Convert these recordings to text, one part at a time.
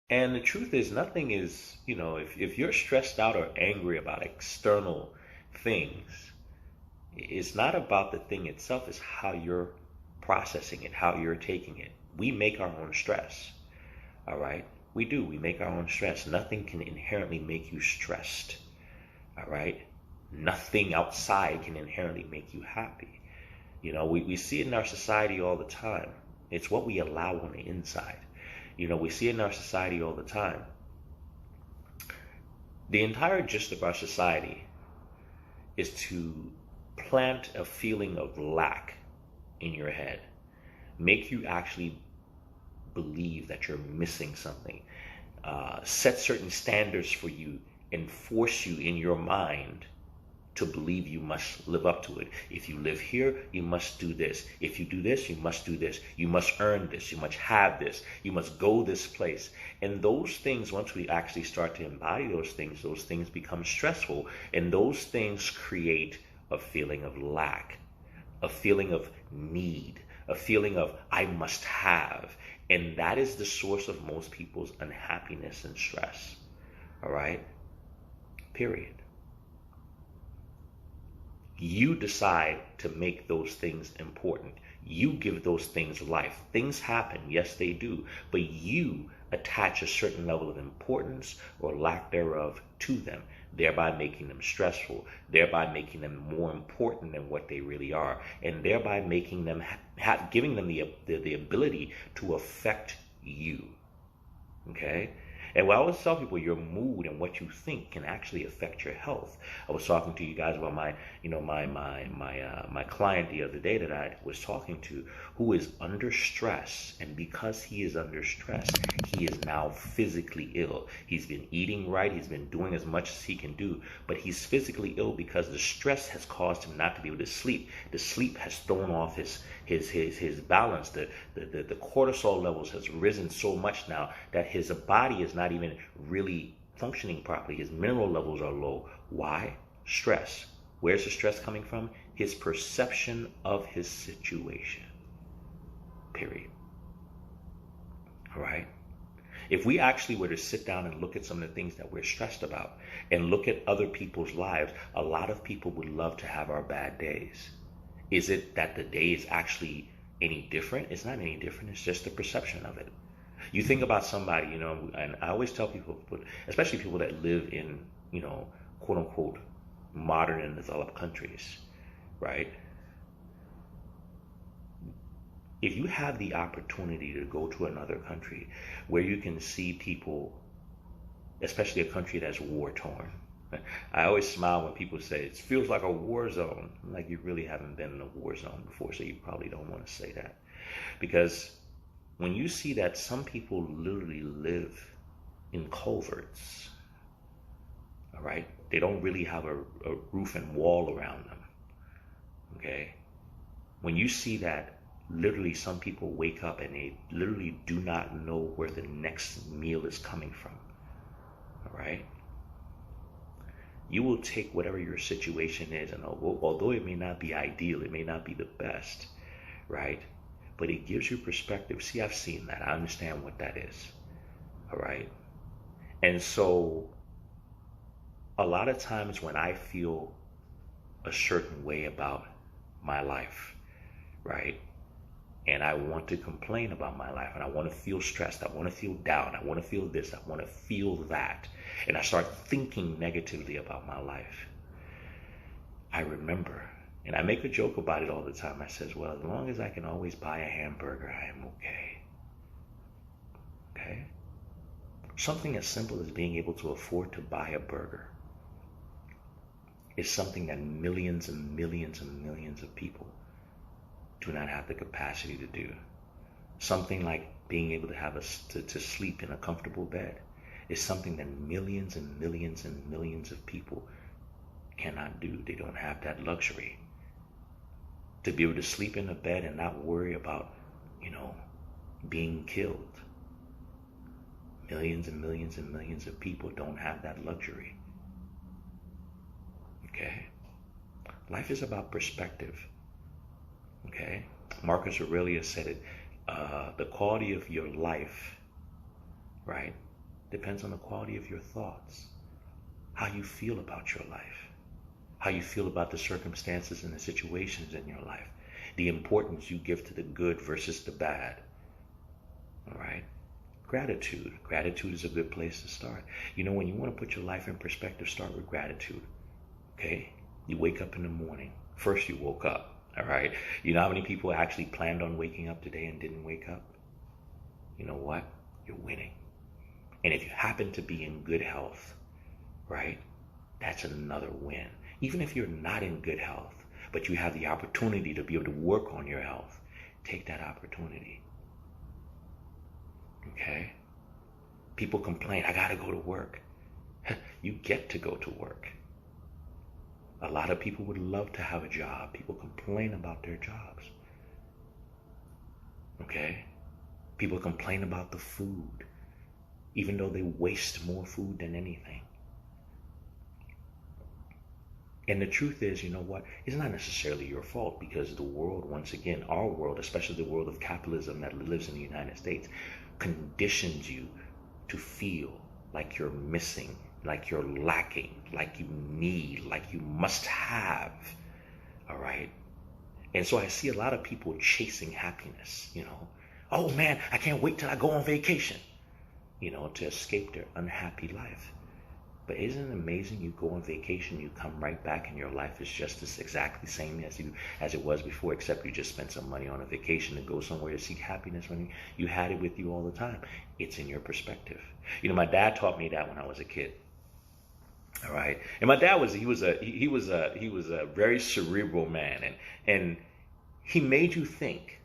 And the truth is, nothing is, if you're stressed out or angry about external things, it's not about the thing itself, it's how you're processing it, how you're taking it. We make our own stress, all right? We do. We make our own stress. Nothing can inherently make you stressed, all right? Nothing outside can inherently make you happy. We see it in our society all the time. It's what we allow on the inside. We see it in our society all the time. The entire gist of our society is to plant a feeling of lack in your head, make you actually believe that you're missing something, set certain standards for you, and force you in your mind to believe you must live up to it. If you live here, you must do this. If you do this, you must do this. You must earn this. You must have this. You must go this place. And those things, once we actually start to embody those things become stressful. And those things create a feeling of lack, a feeling of need, a feeling of I must have. And that is the source of most people's unhappiness and stress. All right? Period. You decide to make those things important. You give those things life. Things happen, yes, they do, but you attach a certain level of importance or lack thereof to them, thereby making them stressful, thereby making them more important than what they really are, and thereby making them giving them the ability to affect you. Okay? And what I always tell people, your mood and what you think can actually affect your health. I was talking to you guys about my client the other day that I was talking to, who is under stress, and because he is under stress, he is now physically ill. He's been eating right, he's been doing as much as he can do, but he's physically ill because the stress has caused him not to be able to sleep. The sleep has thrown off his balance. The cortisol levels has risen so much now that his body is not even really functioning properly. His mineral levels are low. Why? Stress. Where's the stress coming from? His perception of his situation. Period. All right? If we actually were to sit down and look at some of the things that we're stressed about and look at other people's lives, a lot of people would love to have our bad days. Is it that the day is actually any different? It's not any different. It's just the perception of it. You think about somebody, and I always tell people, especially people that live in, quote unquote, modern and developed countries, right? If you have the opportunity to go to another country where you can see people, especially a country that's war torn, I always smile when people say it feels like a war zone. Like you really haven't been in a war zone before, so you probably don't want to say that. Because when you see that some people literally live in culverts, all right, they don't really have a roof and wall around them, okay? When you see that literally some people wake up and they literally do not know where the next meal is coming from, all right? You will take whatever your situation is, and although it may not be ideal, it may not be the best, right? But it gives you perspective. See, I've seen that. I understand what that is, all right? And so a lot of times when I feel a certain way about my life, right? And I want to complain about my life, and I want to feel stressed, I want to feel down, I want to feel this, I want to feel that, and I start thinking negatively about my life, I remember, and I make a joke about it all the time. I says, well, as long as I can always buy a hamburger, I am okay. Okay? Something as simple as being able to afford to buy a burger is something that millions and millions and millions of people do not have the capacity to do. Something like being able to have to sleep in a comfortable bed is something that millions and millions and millions of people cannot do. They don't have that luxury. To be able to sleep in a bed and not worry about, being killed. Millions and millions and millions of people don't have that luxury. Okay? Life is about perspective. Okay? Marcus Aurelius said it, the quality of your life, right, Depends on the quality of your thoughts, how you feel about your life, how you feel about the circumstances and the situations in your life, the importance you give to the good versus the bad. All right? Gratitude. Gratitude is a good place to start. You know, when you want to put your life in perspective, start with gratitude. Okay? You wake up in the morning. First you woke up. All right? You know how many people actually planned on waking up today and didn't wake up? You know what? You're winning. And if you happen to be in good health, right? That's another win. Even if you're not in good health, but you have the opportunity to be able to work on your health, take that opportunity. Okay? People complain, I gotta go to work. You get to go to work. A lot of people would love to have a job. People complain about their jobs. Okay? People complain about the food, even though they waste more food than anything. And the truth is, you know what? It's not necessarily your fault, because the world, once again, our world, especially the world of capitalism that lives in the United States, conditions you to feel like you're missing, like you're lacking, like you need, like you must have. All right? And so I see a lot of people chasing happiness, you know. Oh man, I can't wait till I go on vacation, you know, to escape their unhappy life. But isn't it amazing? You go on vacation, you come right back, and your life is just as exactly the same as it was before, except you just spent some money on a vacation to go somewhere to seek happiness when you had it with you all the time. It's in your perspective. You know, my dad taught me that when I was a kid. All right, and my dad was a very cerebral man, and he made you think.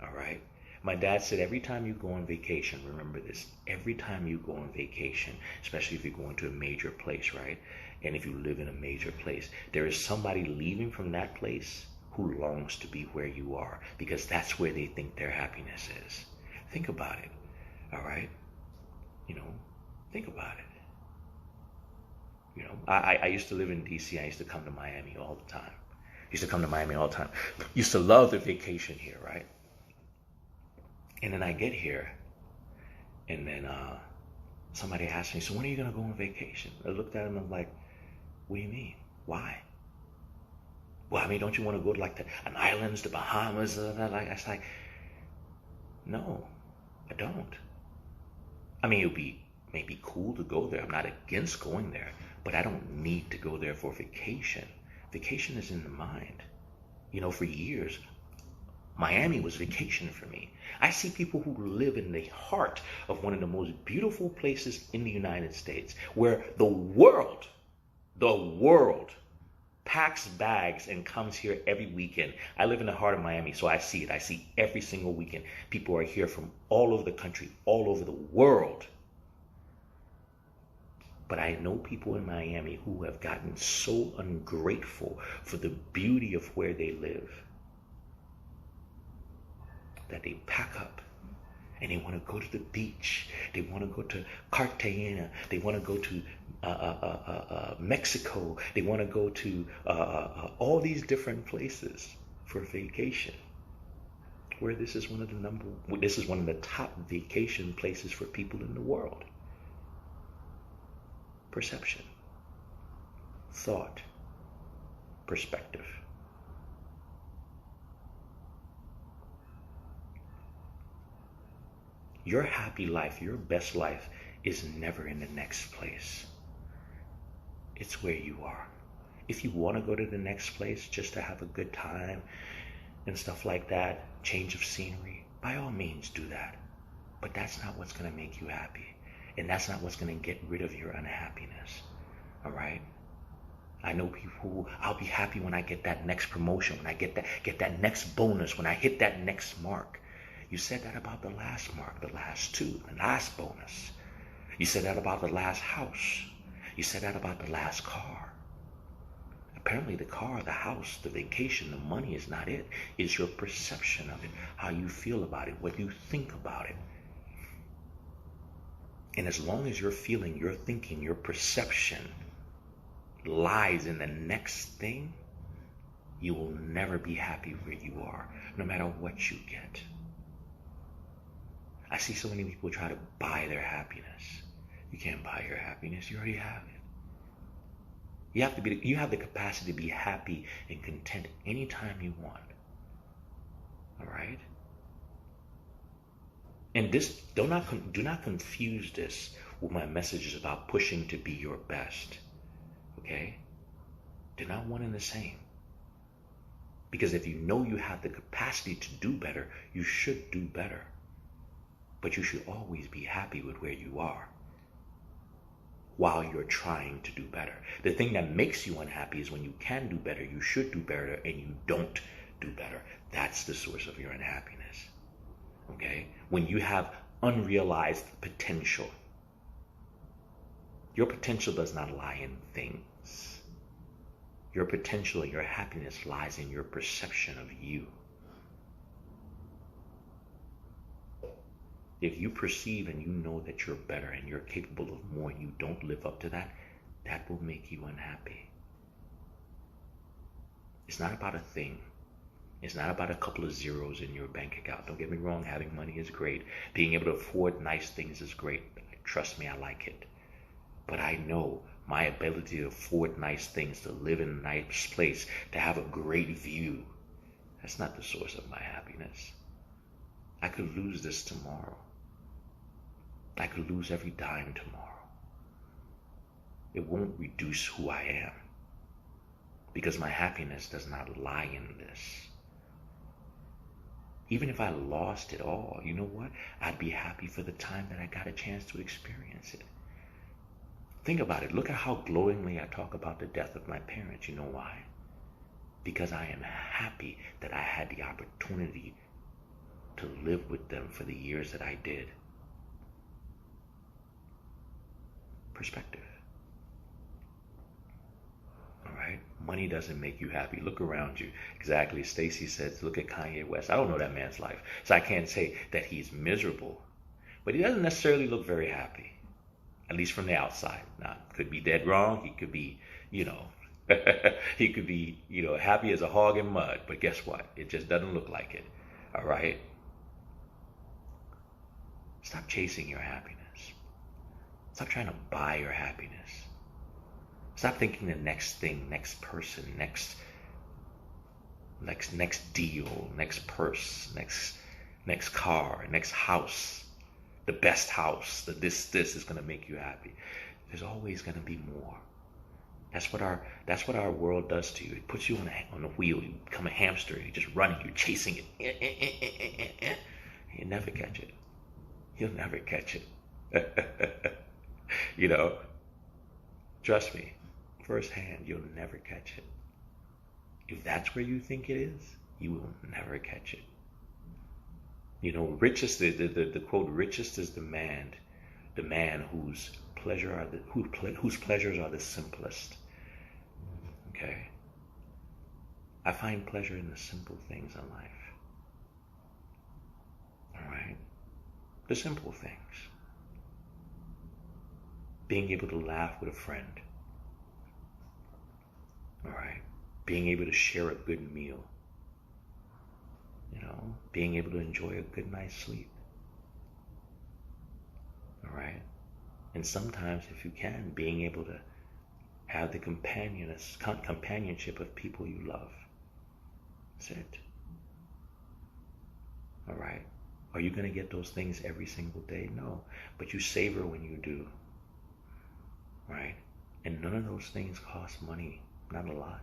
All right. My dad said, every time you go on vacation, remember this, every time you go on vacation, especially if you're going to a major place, right? And if you live in a major place, there is somebody leaving from that place who longs to be where you are, because that's where they think their happiness is. Think about it, all right? You know, think about it. You know, I used to live in D.C. I used to come to Miami all the time. Used to love the vacation here, right? And then I get here, and then somebody asked me, so when are you going to go on vacation? I looked at him and I'm like, what do you mean? Why? Well, I mean, don't you want to go to like an islands, the Bahamas? I was like, no, I don't. I mean, it would be maybe cool to go there. I'm not against going there, but I don't need to go there for vacation. Vacation is in the mind. You know, for years, Miami was vacation for me. I see people who live in the heart of one of the most beautiful places in the United States, where the world packs bags and comes here every weekend. I live in the heart of Miami, so I see it. I see every single weekend. People are here from all over the country, all over the world. But I know people in Miami who have gotten so ungrateful for the beauty of where they live, that they pack up and they want to go to the beach. They want to go to Cartagena. They want to go to Mexico. They want to go to all these different places for vacation. Where this is one of the top vacation places for people in the world. Perception, thought, perspective. Your happy life, your best life, is never in the next place. It's where you are. If you want to go to the next place just to have a good time and stuff like that, change of scenery, by all means do that. But that's not what's going to make you happy. And that's not what's going to get rid of your unhappiness. All right? I know people who, I'll be happy when I get that next promotion, when I get that next bonus, when I hit that next mark. You said that about the last mark, the last two, the last bonus. You said that about the last house. You said that about the last car. Apparently the car, the house, the vacation, the money is not it. It's your perception of it, how you feel about it, what you think about it. And as long as your feeling, your thinking, your perception lies in the next thing, you will never be happy where you are, no matter what you get. I see so many people try to buy their happiness. You can't buy your happiness. You already have it. You have the capacity to be happy and content anytime you want. All right? And this, do not confuse this with my messages about pushing to be your best. Okay? They're not one and the same. Because if you know you have the capacity to do better, you should do better. But you should always be happy with where you are while you're trying to do better. The thing that makes you unhappy is when you can do better, you should do better, and you don't do better. That's the source of your unhappiness. Okay? When you have unrealized potential. Your potential does not lie in things. Your potential and your happiness lies in your perception of you. If you perceive and you know that you're better and you're capable of more and you don't live up to that, that will make you unhappy. It's not about a thing. It's not about a couple of zeros in your bank account. Don't get me wrong, having money is great. Being able to afford nice things is great. Trust me, I like it. But I know my ability to afford nice things, to live in a nice place, to have a great view, that's not the source of my happiness. I could lose this tomorrow. I could lose every dime tomorrow. It won't reduce who I am, because my happiness does not lie in this. Even if I lost it all, you know what? I'd be happy for the time that I got a chance to experience it. Think about it. Look at how glowingly I talk about the death of my parents. You know why? Because I am happy that I had the opportunity to live with them for the years that I did. Perspective. All right? Money doesn't make you happy. Look around you. Exactly. Stacy says, look at Kanye West. I don't know that man's life, so I can't say that he's miserable. But he doesn't necessarily look very happy. At least from the outside. Now, could be dead wrong. He could be, he could be, happy as a hog in mud. But guess what? It just doesn't look like it. All right? Stop chasing your happiness. Stop trying to buy your happiness. Stop thinking the next thing, next person, next deal, next purse, next car, next house, the best house, this is going to make you happy. There's always going to be more. That's what our world does to you. It puts you on a wheel. You become a hamster. You're just running. You're chasing it. You never catch it. You'll never catch it. Trust me, firsthand, you'll never catch it. If that's where you think it is, you will never catch it. Richest, the quote, richest is the man whose pleasures are the simplest. Okay? I find pleasure in the simple things in life. All right? The simple things. Being able to laugh with a friend. All right? Being able to share a good meal. Being able to enjoy a good night's sleep. All right? And sometimes, if you can, being able to have the companionship of people you love. That's it. All right? Are you going to get those things every single day? No. But you savor when you do. Right? And none of those things cost money. Not a lot.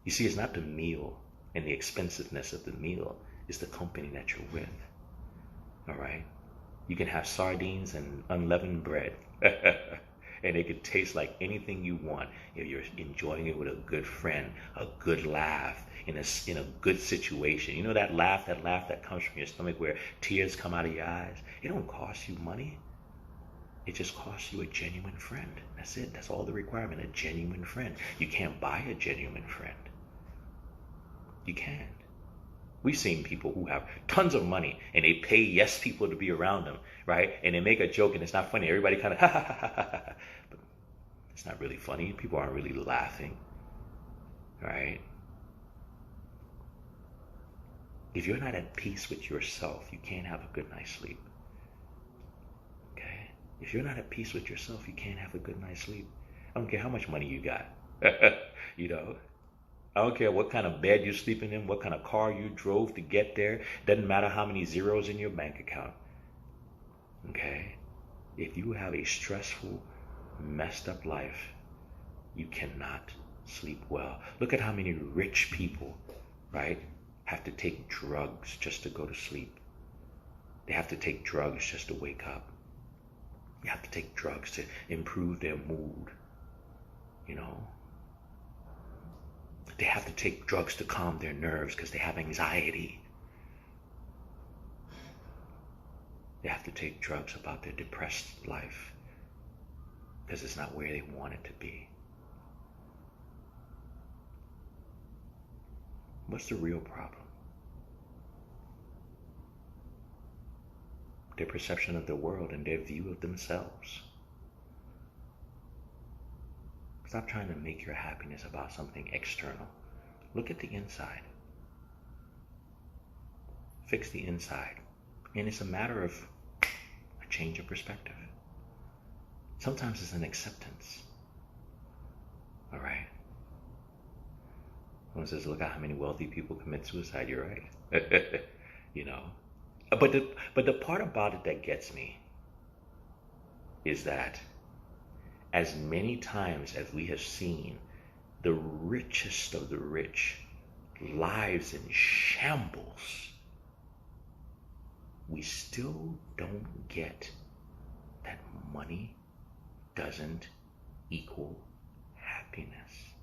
You see, it's not the meal and the expensiveness of the meal. It's the company that you're with. All right? You can have sardines and unleavened bread. And it could taste like anything you want if you're enjoying it with a good friend, a good laugh, in a good situation. That laugh that comes from your stomach where tears come out of your eyes. It don't cost you money. It just costs you a genuine friend. That's it. That's all the requirement, a genuine friend. You can't buy a genuine friend. You can't. We've seen people who have tons of money and they pay yes people to be around them, right? And they make a joke and it's not funny. Everybody kind of ha ha ha ha ha. But it's not really funny. People aren't really laughing, right? If you're not at peace with yourself, you can't have a good night's sleep. Okay? If you're not at peace with yourself, you can't have a good night's sleep. I don't care how much money you got. You know, I don't care what kind of bed you're sleeping in, what kind of car you drove to get there. Doesn't matter how many zeros in your bank account. Okay? If you have a stressful, messed up life, you cannot sleep well. Look at how many rich people, right, have to take drugs just to go to sleep. They have to take drugs just to wake up. They have to take drugs to improve their mood. You know? They have to take drugs to calm their nerves because they have anxiety. They have to take drugs about their depressed life because it's not where they want it to be. What's the real problem? Their perception of the world and their view of themselves. Stop trying to make your happiness about something external. Look at the inside. Fix the inside. And it's a matter of a change of perspective. Sometimes it's an acceptance. All right? One says, look at how many wealthy people commit suicide. You're right. You know? But the part about it that gets me is that as many times as we have seen the richest of the rich lives in shambles, we still don't get that money doesn't equal happiness.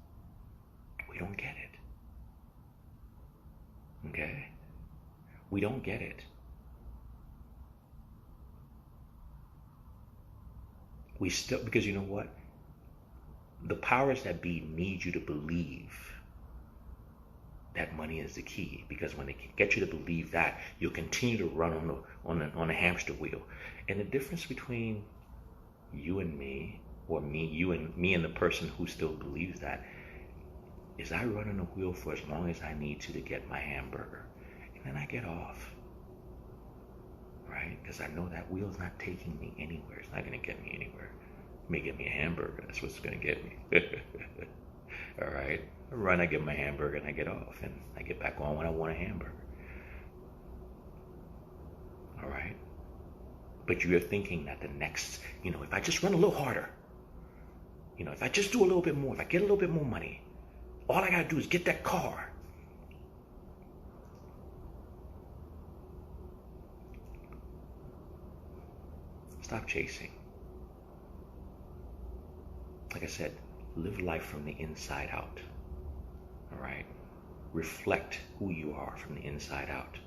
We don't get it. Okay? We don't get it. We still, because you know what? The powers that be need you to believe that money is the key. Because when they can get you to believe that, you'll continue to run on a hamster wheel. And the difference between you and me, or you and me and the person who still believes that, is I run on a wheel for as long as I need to get my hamburger. And then I get off. Right? Because I know that wheel's not taking me anywhere. It's not going to get me anywhere. It may get me a hamburger. That's what's going to get me. All right? I run, I get my hamburger, and I get off. And I get back on when I want a hamburger. All right? But you're thinking that the next, if I just run a little harder, if I just do a little bit more, if I get a little bit more money, all I got to do is get that car. Stop chasing. Like I said, live life from the inside out. All right? Reflect who you are from the inside out.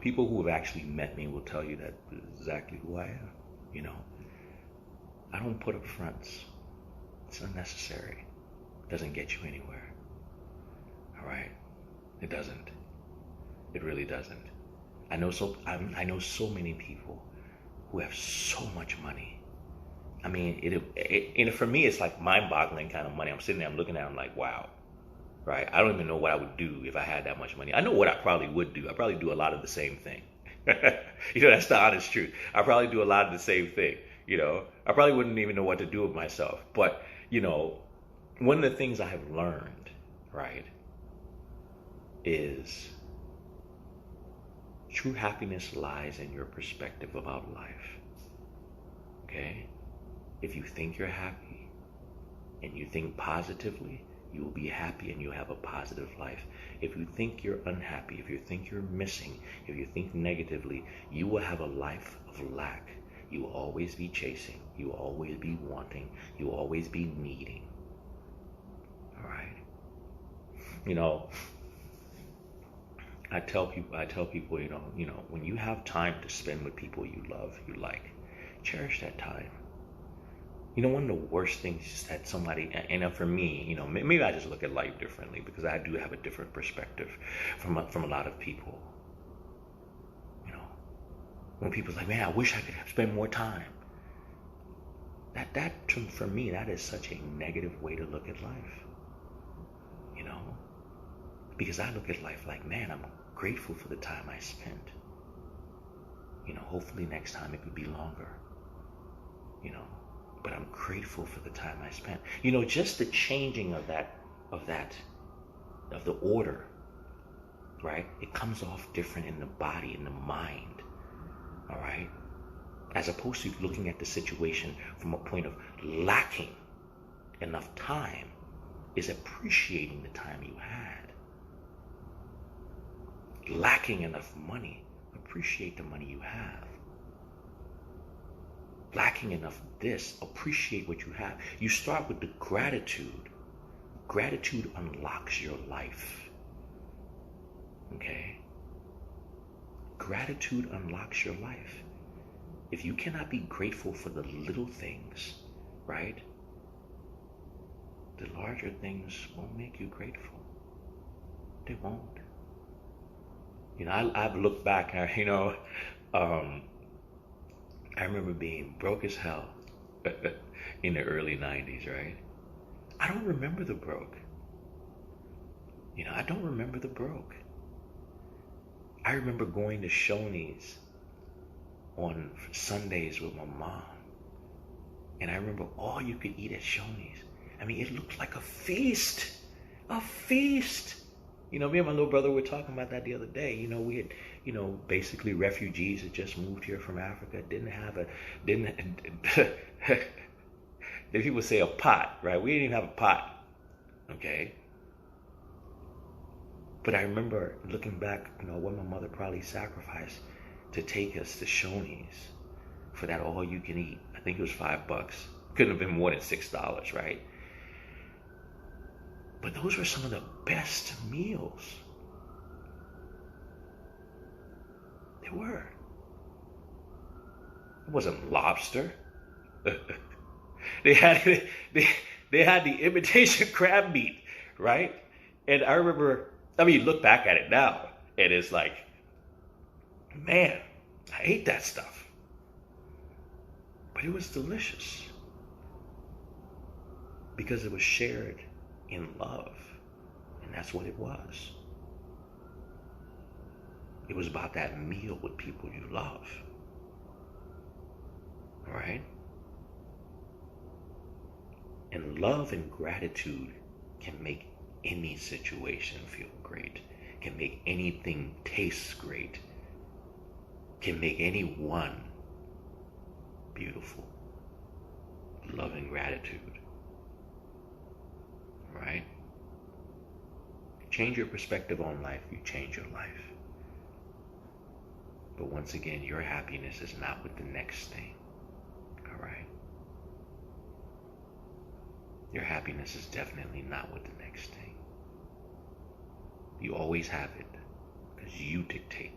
People who have actually met me will tell you that exactly who I am. I don't put up fronts. It's unnecessary. It doesn't get you anywhere. All right? It doesn't. It really doesn't. I know so many people who have so much money. I mean, for me, it's like mind-boggling kind of money. I'm sitting there, I'm looking at it, I'm like, wow, right? I don't even know what I would do if I had that much money. I know what I probably would do. I probably do a lot of the same thing. That's the honest truth. I probably do a lot of the same thing. I probably wouldn't even know what to do with myself. But, one of the things I have learned, right, is true happiness lies in your perspective about life. Okay? If you think you're happy and you think positively, you will be happy and you'll have a positive life. If you think you're unhappy, if you think you're missing, if you think negatively, you will have a life of lack. You will always be chasing. You will always be wanting. You will always be needing. All right? I tell people, when you have time to spend with people you love, you like, cherish that time. One of the worst things is that somebody, and for me, maybe I just look at life differently because I do have a different perspective from a lot of people. When people's like, man, I wish I could spend more time. For me, that is such a negative way to look at life. Because I look at life like, man, I'm grateful for the time I spent. hopefully next time it could be longer, but I'm grateful for the time I spent. Just the changing of the order, right? It comes off different in the body, in the mind, all right? As opposed to looking at the situation from a point of lacking enough time, is appreciating the time you had. Lacking enough money, appreciate the money you have. Lacking enough this, appreciate what you have. You start with the gratitude. Gratitude unlocks your life. Okay? Gratitude unlocks your life. If you cannot be grateful for the little things, right? The larger things won't make you grateful. They won't. I've looked back, I remember being broke as hell in the early 90s, right? I don't remember the broke. I don't remember the broke. I remember going to Shoney's on Sundays with my mom. And I remember all you could eat at Shoney's. It looked like a feast. A feast. Me and my little brother were talking about that the other day. We had, basically refugees that just moved here from Africa, the people say a pot, right? We didn't even have a pot, okay? But I remember looking back, what my mother probably sacrificed to take us to Shoney's for that all you can eat. I think it was $5. Couldn't have been more than $6, right? But those were some of the best meals. They were. It wasn't lobster. They had the imitation crab meat, right? And I remember, look back at it now, and it's like, man, I ate that stuff. But it was delicious. Because it was shared in love. And that's what it was. It was about that meal with people you love. All right? And love and gratitude can make any situation feel great, can make anything taste great, can make anyone beautiful. Love and gratitude. Right? Change your perspective on life, you change your life. But once again, your happiness is not with the next thing. All right? Your happiness is definitely not with the next thing. You always have it because you dictate